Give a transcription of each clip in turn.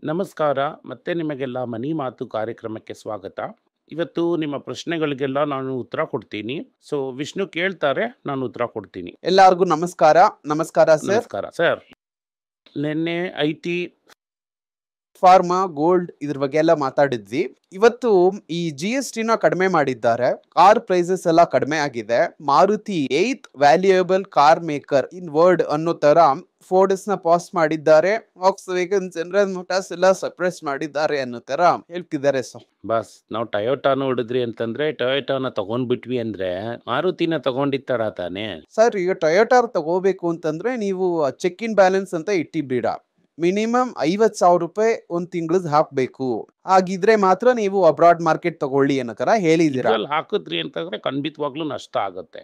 ನಮಸ್ಕಾರ. ಮತ್ತೆ ನಿಮಗೆಲ್ಲ ಮನಿ ಮಾತು ಕಾರ್ಯಕ್ರಮಕ್ಕೆ ಸ್ವಾಗತ. ಇವತ್ತು ನಿಮ್ಮ ಪ್ರಶ್ನೆಗಳಿಗೆಲ್ಲ ನಾನು ಉತ್ತರ ಕೊಡ್ತೀನಿ. ಸೊ ವಿಷ್ಣು ಕೇಳ್ತಾರೆ, ನಾನು ಉತ್ತರ ಕೊಡ್ತೀನಿ. ಎಲ್ಲರಿಗೂ ನಮಸ್ಕಾರ. ನಮಸ್ಕಾರ ಸರ್. ನಮಸ್ಕಾರ ಸರ್. ನಿನ್ನೆ ಐಟಿ ಫಾರ್ಮಾ ಗೋಲ್ಡ್ ಇದ್ರ ಬಗ್ಗೆ ಎಲ್ಲ ಮಾತಾಡಿದ್ವಿ. ಇವತ್ತು ಈ GST ನ ಕಡಿಮೆ ಮಾಡಿದ್ದಾರೆ. ಕಾರ್ ಪ್ರೈಸಸ್ ಎಲ್ಲ ಕಡಿಮೆ ಆಗಿದೆ. Maruti 8th valuable car maker in world ಅನ್ನೋ ತರ ಫೋರ್ಡ್ಸ್ ನ ಪಾಸ್ ಮಾಡಿದ್ದಾರೆ. ವಾಕ್ಸ್‌ವ್ಯಾಗನ್, ಜನರಲ್ ಮೋಟಾರ್ಸ್ ಎಲ್ಲ ಸಪ್ರೆಸ್ ಮಾಡಿದ್ದಾರೆ ಅನ್ನೋ ತರ ಹೇಳ್ತಿದ್ದಾರೆ ಸರ್. ಬಸ್ ನಾವು ಟೊಯೋಟಾನ ಹೊಡಿದ್ರಿ ಅಂತಂದ್ರೆ ಟೊಯೋಟಾನ ತಗೊಂಡ್ಬಿಟ್ವಿ ಅಂದ್ರೆ ಮಾರುತಿನ ತಗೊಂಡಿತ್ತಾರ ತಾನೆ. ಸರ್, ಈಗ ಟೊಯೋಟಾ ತಗೋಬೇಕು ಅಂತಂದ್ರೆ ನೀವು ಚೆಕ್ ಇನ್ ಬ್ಯಾಲೆನ್ಸ್ ಅಂತ ಇಟ್ಟಿದ್ದೀರಾ. ಮಿನಿಮಮ್ 50,000 ರೂಪಾಯಿ ಒಂದ್ ತಿಂಗಳದ್ ಹಾಕ್ಬೇಕು. ಹಾಗಿದ್ರೆ ಮಾತ್ರ ನೀವು ಅಬ್ರಾಡ್ ಮಾರ್ಕೆಟ್ ತಗೊಳ್ಳಿ ಅನ್ನೋ ತರ ಹೇಳಿದೀರಾ. ಇದ್ರಲ್ಲಿ ಹಾಕಿದ್ರಿ ಅಂತಂದ್ರೆ ಖಂಡಿತವಾಗ್ಲೂ ನಷ್ಟ ಆಗುತ್ತೆ.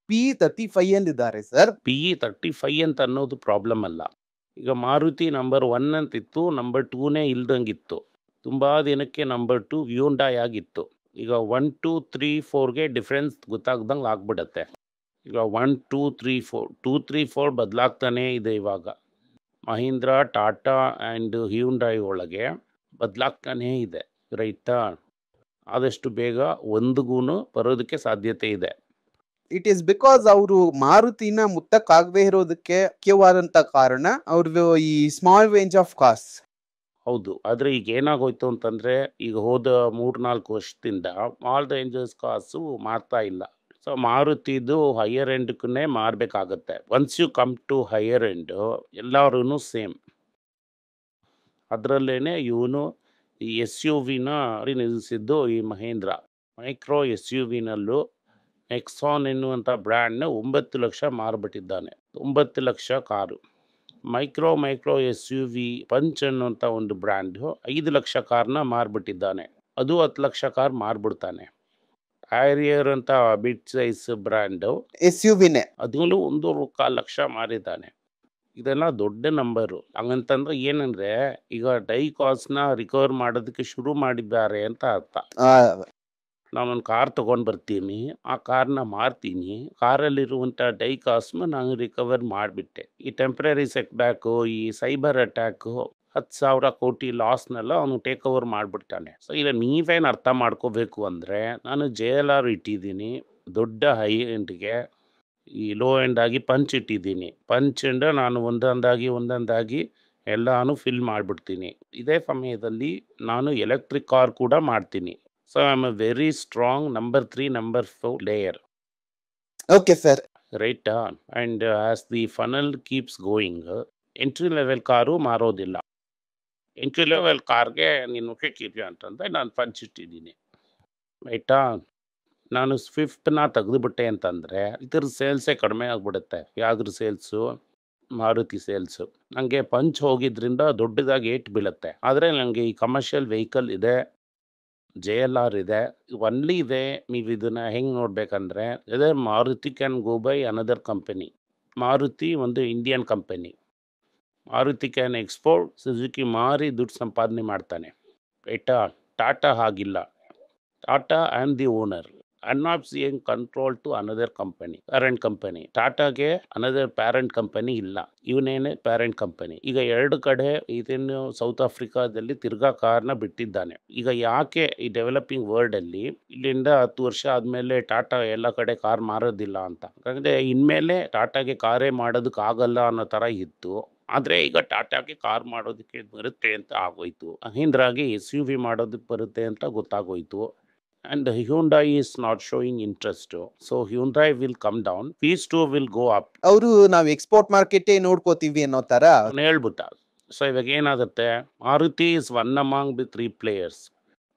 P35 ಅಂದಿದ್ದಾರೆ sir. PE35 ಅಂತ ಅನ್ನೋದು ಪ್ರಾಬ್ಲಮ್ ಅಲ್ಲ. ಈಗ ಮಾರುತಿ ನಂಬರ್ 1 ಅಂತಿತ್ತು, ನಂಬರ್ 2ನೇ ಇಲ್ದಂಗಿತ್ತು. ತುಂಬಾ ದಿನಕ್ಕೆ ನಂಬರ್ 2 ಹ್ಯುಂಡೈ ಆಗಿತ್ತು. ಈಗ 1 2 3 4ಗೆ ಡಿಫ್ರೆನ್ಸ್ ಗೊತ್ತಾಗ್ದಂಗೆ ಆಗ್ಬಿಡತ್ತೆ. ಈಗ 1 2 3 4 2 3 4 ಬದಲಾಗ್ತಾನೆ ಇದೆ. ಇವಾಗ ಮಹೀಂದ್ರ, ಟಾಟಾ ಆ್ಯಂಡ್ ಹ್ಯುಂಡೈ ಒಳಗೆ ಬದಲಾಗ್ತಾನೇ ಇದೆ. ರೈತಾ, ಆದಷ್ಟು ಬೇಗ ಒಂದಿಗೂ ಬರೋದಕ್ಕೆ ಸಾಧ್ಯತೆ ಇದೆ. ಇಟ್ ಈಸ್ ಬಿಕಾಸ್ ಅವರು ಮಾರುತಿನ ಮುಟ್ಟಕ್ಕಾಗದೆ ಇರೋದಕ್ಕೆ ಮುಖ್ಯವಾದಂತ ಕಾರಣ ಅವ್ರದ್ದು ಈ ಸ್ಮಾಲ್ ರೇಂಜ್ ಆಫ್ ಕಾಸ್ಟ್. ಹೌದು, ಆದರೆ ಈಗ ಏನಾಗೋಯ್ತು ಅಂತಂದರೆ, ಈಗ ಹೋದ 3-4 ವರ್ಷದಿಂದ ಆಲ್ ರೇಂಜಸ್ ಕಾಸು ಮಾರ್ತಾ ಇಲ್ಲ. ಸೊ ಮಾರುತಿದು ಹೈಯರ್ ಎಂಡ್ಕನ್ನೇ ಮಾರಬೇಕಾಗತ್ತೆ. Once you come to higher end ಎಲ್ಲರೂ ಸೇಮ್. ಅದರಲ್ಲೇ ಇವನು ಈ SUVನ ನಿಲ್ಲಿಸಿದ್ದು ಈ ಮಹೇಂದ್ರ. ಮೈಕ್ರೋ SUVನಲ್ಲೂ ನೆಕ್ಸಾನ್ ಎನ್ನುವಂಥ ಬ್ರ್ಯಾಂಡ್ನ 9 ಲಕ್ಷ ಮಾರ್ಬಿಟ್ಟಿದ್ದಾನೆ. 9 lakh car. Micro SUV Punch ಅನ್ನುವಂಥ ಒಂದು ಬ್ರ್ಯಾಂಡು 5 ಲಕ್ಷ ಕಾರ್ನ ಮಾರ್ಬಿಟ್ಟಿದ್ದಾನೆ. ಅದು 10 ಲಕ್ಷ ಕಾರ್ ಮಾರ್ಬಿಡ್ತಾನೆ. ಹ್ಯಾರಿಯರ್ ಅಂತ ಬಿಗ್ ಸೈಜ್ ಬ್ರ್ಯಾಂಡು SUVನೇ ಅದನ್ನು 1.25 ಲಕ್ಷ ಮಾರಿದ್ದಾನೆ. ಇದೆಲ್ಲ ದೊಡ್ಡ ನಂಬರು. ಹಂಗಂತಂದ್ರೆ ಏನಂದ್ರೆ, ಈಗ ಡೈ ಕಾಸ್ಟ್ನ ರಿಕವರ್ ಮಾಡೋದಕ್ಕೆ ಶುರು ಮಾಡಿದ್ದಾರೆ ಅಂತ ಅರ್ಥ. ನಾನೊಂದು ಕಾರ್ ತೊಗೊಂಡು ಬರ್ತೀನಿ, ಆ ಕಾರ್ನ ಮಾರ್ತೀನಿ, ಕಾರಲ್ಲಿರುವಂಥ ಡೈ ಕಾಸ್ಟ್ನ ನಾನು ರಿಕವರ್ ಮಾಡಿಬಿಟ್ಟೆ. ಈ ಟೆಂಪ್ರರಿ ಸೆಟ್ ಬ್ಯಾಕು, ಈ ಸೈಬರ್ ಅಟ್ಯಾಕು, 10,000 ಕೋಟಿ ಲಾಸ್ನೆಲ್ಲ ಅವನು ಟೇಕ್ ಓವರ್ ಮಾಡಿಬಿಡ್ತಾನೆ. ಸೊ ಈಗ ನೀವೇನು ಅರ್ಥ ಮಾಡ್ಕೋಬೇಕು ಅಂದರೆ, ನಾನು JLR ಇಟ್ಟಿದ್ದೀನಿ ದೊಡ್ಡ ಹೈ ಎಂಡ್ಗೆ, ಈ ಲೋ ಎಂಡ್ ಆಗಿ ಪಂಚ್ ಇಟ್ಟಿದ್ದೀನಿ. ಪಂಚ್ ಎಂಡ್ ನಾನು ಒಂದೊಂದಾಗಿ ಎಲ್ಲಾನು ಫಿಲ್ ಮಾಡಿಬಿಡ್ತೀನಿ. ಇದೇ ಸಮಯದಲ್ಲಿ ನಾನು ಎಲೆಕ್ಟ್ರಿಕ್ ಕಾರ್ ಕೂಡ ಮಾಡ್ತೀನಿ. So I'm a very strong number 3, number 4 layer. Okay, sir. Right on. And as the funnel keeps going, entry level car ಮಾರೋದಿಲ್ಲ. ಎಂಟ್ರಿ ಲೆವೆಲ್ ಕಾರ್ಗೆ ನೀನು ಮುಖ್ಯಕ್ಕಿರಿ ಅಂತಂದರೆ ನಾನು ಪಂಚ್ ಇಟ್ಟಿದ್ದೀನಿ. ರೈಟಾ, ನಾನು ಸ್ವಿಫ್ಟ್ನ ತೆಗೆದುಬಿಟ್ಟೆ ಅಂತಂದರೆ ಇದ್ರ ಸೇಲ್ಸೇ ಕಡಿಮೆ ಆಗಿಬಿಡುತ್ತೆ. ಯಾವ್ದ್ರ ಸೇಲ್ಸು? ಮಾರುತಿ ಸೇಲ್ಸು. ನನಗೆ ಪಂಚ್ ಹೋಗಿದ್ರಿಂದ ದೊಡ್ಡದಾಗಿ ಏಟ್ ಬೀಳುತ್ತೆ. ಆದರೆ ನನಗೆ ಈ ಕಮರ್ಷಿಯಲ್ ವೆಹಿಕಲ್ ಇದೆ, JLR ಇದೆ, ಒನ್ಲಿ ಇದೆ. ನೀವು ಇದನ್ನು ಹೆಂಗೆ ನೋಡ್ಬೇಕಂದ್ರೆ, ಅದೇ Maruti can go by another company. Maruti ಒಂದು Indian company. Maruti can export, Suzuki ಮಾರಿ ದುಡ್ಡು ಸಂಪಾದನೆ ಮಾಡ್ತಾನೆ. ರೈಟಾ? ಟಾಟಾ ಹಾಗಿಲ್ಲ. Tata I am the owner. I am not seeing control to another company, parent company. ಟಾಟಾಗೆ ಅನದರ್ ಪ್ಯಾರೆಂಟ್ ಕಂಪನಿ ಇಲ್ಲ, ಇವನೇನೆ ಪ್ಯಾರೆಂಟ್ ಕಂಪನಿ. ಈಗ 2 ಕಡೆ ಇದನ್ನು ಸೌತ್ ಆಫ್ರಿಕಾದಲ್ಲಿ ತಿರ್ಗಾ ಕಾರ್ನ ಬಿಟ್ಟಿದ್ದಾನೆ. ಈಗ ಯಾಕೆ ಈ ಡೆವಲಪಿಂಗ್ ವರ್ಲ್ಡಲ್ಲಿ ಇಲ್ಲಿಂದ 10 ವರ್ಷ ಆದಮೇಲೆ ಟಾಟಾ ಎಲ್ಲ ಕಡೆ ಕಾರ್ ಮಾರೋದಿಲ್ಲ ಅಂತ? ಯಾಕಂದರೆ ಇನ್ಮೇಲೆ ಟಾಟಾಗೆ ಕಾರೇ ಮಾಡೋದಕ್ಕೆ ಆಗಲ್ಲ ಅನ್ನೋ ಥರ ಇತ್ತು. ಆದರೆ ಈಗ ಟಾಟಾಗೆ ಕಾರ್ ಮಾಡೋದಕ್ಕೆ ಬರುತ್ತೆ ಅಂತ ಆಗೋಯ್ತು. ಮಹೀಂದ್ರಾಗೆ SUV ಮಾಡೋದಕ್ಕೆ ಬರುತ್ತೆ ಅಂತ ಗೊತ್ತಾಗೋಯ್ತು. And Hyundai is not showing interest. So Hyundai will come down. These two will go up. ಅವರು ನಾವು ಎಕ್ಸ್ಪೋರ್ಟ್ ಮಾರ್ಕೆಟೇ ನೋಡ್ಕೋತೀವಿ ಅನ್ನೋ ತರ ಅವನು ಹೇಳ್ಬಿಟ್ಟ. ಸೊ ಇವಾಗ ಏನಾಗುತ್ತೆ, Maruti is one among the 3 players.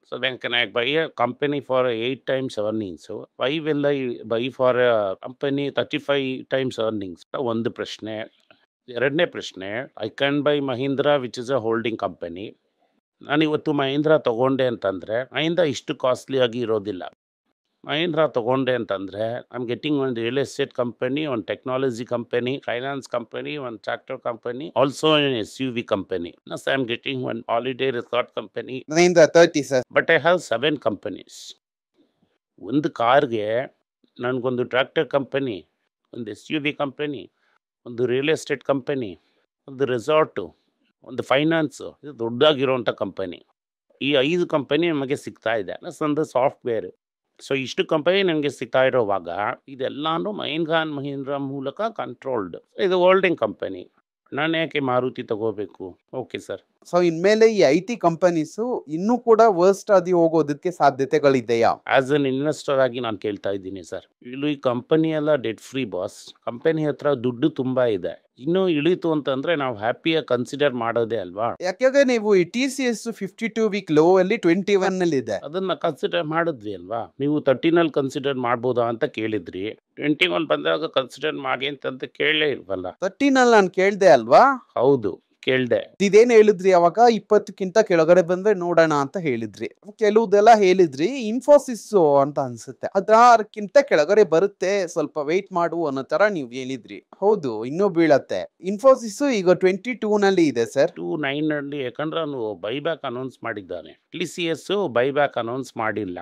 So when can I buy a company for 8 times earnings? Why will I buy for a company 35 times earnings? ಒಂದು ಪ್ರಶ್ನೆ. ಎರಡನೇ ಪ್ರಶ್ನೆ, I can buy Mahindra which is a holding company. ನಾನಿವತ್ತು ಮಹೀಂದ್ರಾ ತೊಗೊಂಡೆ ಅಂತಂದರೆ ಮಹೀಂದ್ರಾ ಇಷ್ಟು costly ಆಗಿ ಇರೋದಿಲ್ಲ. ಮಹೀಂದ್ರಾ ತೊಗೊಂಡೆ ಅಂತಂದರೆ ಐ ಆಮ್ ಗೆಟಿಂಗ್ ಒಂದು ರಿಯಲ್ ಎಸ್ಟೇಟ್ ಕಂಪನಿ, ಒಂದು ಟೆಕ್ನಾಲಜಿ ಕಂಪನಿ, ಫೈನಾನ್ಸ್ ಕಂಪನಿ, ಒಂದು tractor company, also an SUV company. Plus I am getting ಒಂದು holiday resort company. 30 sir. But I have 7 companies. ಒಂದು ಕಾರ್ಗೆ ನನಗೊಂದು ಟ್ರ್ಯಾಕ್ಟರ್ ಕಂಪನಿ, ಒಂದು SUV ಕಂಪನಿ, ಒಂದು real estate company, ಒಂದು resort, ಒಂದು ಫೈನಾನ್ಸ್ ಇದು ದೊಡ್ಡದಾಗಿರುವಂಥ ಕಂಪನಿ. ಈ 5 ಕಂಪನಿ ನಮಗೆ ಸಿಗ್ತಾ ಇದೆ ಪ್ಲಸ್ ಒಂದು ಸಾಫ್ಟ್ವೇರ್. ಸೊ ಇಷ್ಟು ಕಂಪನಿ ನಮಗೆ ಸಿಗ್ತಾ ಇರೋವಾಗ ಇದೆಲ್ಲಾನು ಮಹೀಂದ್ರ ಅಂಡ್ ಮಹೀಂದ್ರ ಮೂಲಕ ಕಂಟ್ರೋಲ್ಡ್. ಇದು ಹೋಲ್ಡಿಂಗ್ ಕಂಪನಿ. ನಾನು ಯಾಕೆ ಮಾರುತಿ ತಗೋಬೇಕು? Okay sir. ಸೊ ಇನ್ಮೇಲೆ ಈ IT ಕಂಪನೀಸು ಇನ್ನೂ ಕೂಡ ವರ್ಸ್ಟ್ ಆಗಿ ಹೋಗೋದಕ್ಕೆ ಸಾಧ್ಯತೆಗಳಿದೆಯಾ? ಆಸ್ ಅನ್ ಇನ್ವೆಸ್ಟರ್ ಆಗಿ ನಾನು ಕೇಳ್ತಾ ಇದ್ದೀನಿ ಸರ್. ಈ ಕಂಪನಿ ಎಲ್ಲ ಡೆಟ್ ಫ್ರೀ ಬಾಸ್. ಕಂಪನಿ ಹತ್ರ ದುಡ್ಡು ತುಂಬಾ ಇದೆ. ಇನ್ನೂ ಇಳೀತು ಅಂತಂದ್ರೆ ನಾವು ಹ್ಯಾಪಿಯಾಗಿ ಕನ್ಸಿಡರ್ ಮಾಡೋದೇ ಅಲ್ವಾ? ಯಾಕೆಂದ್ರೆ ನೀವು ಈ TCS 52 ವೀಕ್ ಲೋ ಅಲ್ಲಿ 21 ನಲ್ಲಿ ಇದೆ. ಅದನ್ನ ಕನ್ಸಿಡರ್ ಮಾಡಿದ್ವಿ ಅಲ್ವಾ? ನೀವು 13 ಕನ್ಸಿಡರ್ ಮಾಡ್ಬೋದಾ ಅಂತ ಕೇಳಿದ್ರಿ. 21 ಬಂದಾಗ ಕನ್ಸಿಡರ್ ಮಾಡಿ ಅಂತಂತ ಕೇಳಲೇ ಇಲ್ವಲ್ಲ. 13 ಅಲ್ಲಿ ನಾನು ಕೇಳ್ದೆ ಅಲ್ವಾ? ಹೌದು ಕೇಳ್ದೆ. ಇದೇನ್ ಹೇಳಿದ್ರಿ ಅವಾಗ? 20ಕ್ಕಿಂತ ಕೆಳಗಡೆ ಬಂದ್ರೆ ನೋಡೋಣ ಅಂತ ಹೇಳಿದ್ರಿ. ಕೆಲವುದೆಲ್ಲ ಹೇಳಿದ್ರಿ ಇನ್ಫೋಸಿಸ್ ಅಂತ ಅನ್ಸುತ್ತೆ, ಅದಕ್ಕಿಂತ ಕೆಳಗಡೆ ಬರುತ್ತೆ, ಸ್ವಲ್ಪ ವೇಟ್ ಮಾಡು ಅನ್ನೋ ತರ ನೀವು ಹೇಳಿದ್ರಿ. ಹೌದು, ಇನ್ನೂ ಬೀಳತ್ತೆ. ಇನ್ಫೋಸಿಸ್ ಈಗ 22 ನಲ್ಲಿ ಇದೆ ಸರ್. 29 ಅಲ್ಲಿ ಯಾಕಂದ್ರೆ ಅವನು ಬೈಬ್ಯಾಕ್ ಅನೌನ್ಸ್ ಮಾಡಿದ್ದಾನೆ. TCS ಬೈಬ್ಯಾಕ್ ಅನೌನ್ಸ್ ಮಾಡಿಲ್ಲ.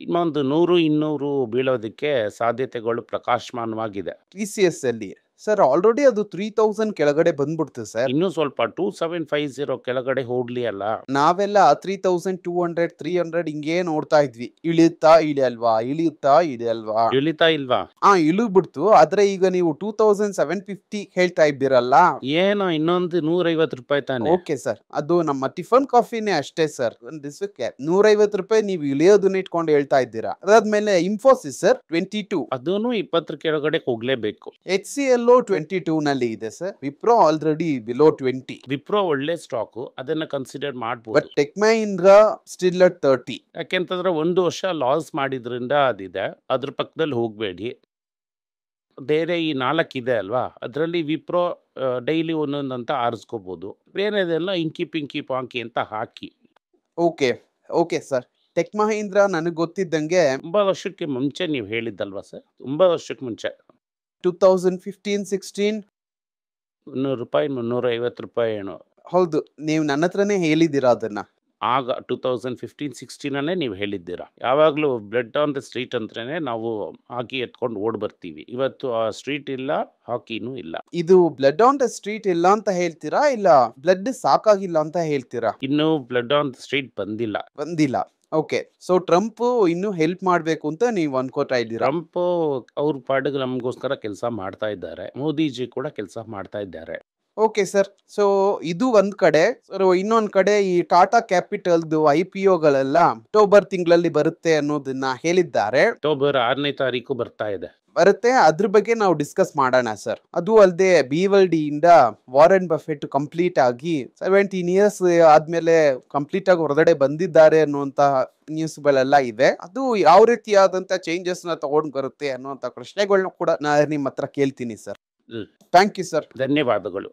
ಇನ್ನೊಂದು 100-200 ಬೀಳೋದಕ್ಕೆ ಸಾಧ್ಯತೆಗಳು ಪ್ರಕಾಶಮಾನವಾಗಿದೆ. TCS ಅಲ್ಲಿ ಸರ್ ಆಲ್ರೆಡಿ ಅದು 3000 ಕೆಳಗಡೆ ಬಂದ್ಬಿಡ್ತು ಸರ್. ಇನ್ನೂ ಸ್ವಲ್ಪ 2750 ಕೆಳಗಡೆ ಹೋಗ್ಲಿ ಅಲ್ಲ. ನಾವೆಲ್ಲ 3200 300 ಹಿಂಗೇ ನೋಡ್ತಾ ಇದ್ವಿ. ಇಳಿಯುತ್ತಾ ಇಳಿಯಲ್ವಾ, ಇಳಿಯುತ್ತಾ ಇಳಿಯಲ್ವಾ. ಇಳಿತಾ ಇಲ್ವಾ? ಇಳಿದ್ಬಿಡ್ತು. ಆದ್ರೆ ಈಗ ನೀವು 2750 ಹೇಳ್ತಾ ಇದ್ದೀರಲ್ಲ. ಏನೋ ಇನ್ನೊಂದು 150 ರೂಪಾಯಿ ತಾನೆ. ಓಕೆ ಸರ್, ಅದು ನಮ್ಮ ಟಿಫನ್ ಕಾಫಿನೇ ಅಷ್ಟೇ ಸರ್. ಒಂದ್ ದಿವಸಕ್ಕೆ 150 ರೂಪಾಯಿ ನೀವು ಇಳಿಯೋದನ್ನ ಇಟ್ಕೊಂಡು ಹೇಳ್ತಾ ಇದ್ದೀರಾ. ಅದಾದ್ಮೇಲೆ ಇನ್ಫೋಸಿಸ್ ಸರ್ 22, ಅದೂನು 20 ಕೆಳಗಡೆ ಹೋಗ್ಲೇಬೇಕು. HCL 22 ನಲ್ಲಿ ಇದೆ sir. Wipro already below 20. Wipro ಒಳ್ಳೆ ಸ್ಟಾಕು, ಅದನ್ನ ಕನ್ಸಿಡರ್ ಬಟ್ ಮಾಡ್ಬೋದು. Tech Mahindra still at 30. ಯಾಕೆಂತಂದ್ರೆ 1 ವರ್ಷ ಲಾಸ್ ಮಾಡಿದ್ರಿಂದ ಅದಿದೆ. ಅದ್ರ ಪಕ್ಕದಲ್ಲಿ ಹೋಗಬೇಡಿ. ಬೇರೆ ಈ 4 ಇದೆ ಅಲ್ವಾ, ಅದರಲ್ಲಿ ವಿಪ್ರೋ ಡೈಲಿ ಒಂದೊಂದಂತ ಆರಿಸ್ಕೋಬಹುದು. ಬೇರೆದೆಲ್ಲ ಇಂಕಿ ಪಿಂಕಿ ಪಾಂಕಿ ಅಂತ ಹಾಕಿ. Okay okay sir. Tech Mahindra ನನಗೆ ಗೊತ್ತಿದ್ದಂಗೆ ತುಂಬಾ ವರ್ಷಕ್ಕೆ ಮುಂಚೆ ನೀವು ಹೇಳಿದ್ದಲ್ವಾ ಸರ್? ತುಂಬಾ ವರ್ಷಕ್ಕೆ ಮುಂಚೆ 2015-16. 300 ರೂಪಾಯಿ 350 ರೂಪಾಯಿ ಏನೋ. ಹೌದು, ನೀವು ನನ್ನ ಹತ್ರನೇ ಹೇಳಿದ್ದೀರಾ ಅದನ್ನ. ಆಗ 2015-16 ನೀವು ಹೇಳಿದ್ದೀರಾ. ಯಾವಾಗಲೂ ಬ್ಲಡ್ ಆನ್ ದ ಸ್ಟ್ರೀಟ್ ಅಂತಾನೆ ನಾವು ಹಾಕಿ ಎತ್ಕೊಂಡು ಓಡ್ ಬರ್ತೀವಿ. ಇವತ್ತು ಆ ಸ್ಟ್ರೀಟ್ ಇಲ್ಲ, ಹಾಕಿನೂ ಇಲ್ಲ. ಇದು ಬ್ಲಡ್ ಆನ್ ದ ಸ್ಟ್ರೀಟ್ ಇಲ್ಲ ಅಂತ ಹೇಳ್ತೀರಾ, ಇಲ್ಲ ಬ್ಲಡ್ ಸಾಕಾಗಿಲ್ಲ ಅಂತ ಹೇಳ್ತೀರಾ? ಇನ್ನೂ ಬ್ಲಡ್ ಆನ್ ದ ಸ್ಟ್ರೀಟ್ ಬಂದಿಲ್ಲ. ಬಂದಿಲ್ಲ. ಓಕೆ, ಸೊ ಟ್ರಂಪ್ ಇನ್ನೂ ಹೆಲ್ಪ್ ಮಾಡ್ಬೇಕು ಅಂತ ನೀವು ಅನ್ಕೋತಾ ಇದ್ದೀರಾ? ಟ್ರಂಪ್ ಅವ್ರ ಪಾಡಿಗೆ ನಮಗೋಸ್ಕರ ಕೆಲಸ ಮಾಡ್ತಾ ಇದ್ದಾರೆ. ಮೋದಿಜಿ ಕೂಡ ಕೆಲಸ ಮಾಡ್ತಾ ಇದ್ದಾರೆ. Okay sir. ಸೊ ಇದು ಒಂದ್ ಕಡೆ. ಸರ್ ಇನ್ನೊಂದ್ ಕಡೆ ಈ ಟಾಟಾ ಕ್ಯಾಪಿಟಲ್ದು IPOಗಳೆಲ್ಲ ಅಕ್ಟೋಬರ್ ತಿಂಗಳಲ್ಲಿ ಬರುತ್ತೆ ಅನ್ನೋದನ್ನ ಹೇಳಿದ್ದಾರೆ. ಅಕ್ಟೋಬರ್ 6ನೇ ತಾರೀಕು ಬರ್ತಾ ಇದೆ. ಬರುತ್ತೆ, ಅದ್ರ ಬಗ್ಗೆ ನಾವು ಡಿಸ್ಕಸ್ ಮಾಡೋಣ ಸರ್. ಅದು ಅಲ್ಲದೆ BYD ಇಂದ ವಾರೆನ್ ಬಫೆಟ್ ಕಂಪ್ಲೀಟ್ ಆಗಿ 17 ಇಯರ್ಸ್ ಆದ್ಮೇಲೆ ಕಂಪ್ಲೀಟ್ ಆಗಿ ಹೊರಗಡೆ ಬಂದಿದ್ದಾರೆ ಅನ್ನುವಂತ ನ್ಯೂಸ್ಗಳೆಲ್ಲ ಇದೆ. ಅದು ಯಾವ ರೀತಿಯಾದಂತ ಚೇಂಜಸ್ ನ ತಗೊಂಡ್ ಬರುತ್ತೆ ಅನ್ನುವಂತ ಪ್ರಶ್ನೆಗಳನ್ನ ಕೂಡ ನಾನು ನಿಮ್ಮ ಹತ್ರ ಕೇಳ್ತೀನಿ ಸರ್. Thank you sir. ಧನ್ಯವಾದಗಳು.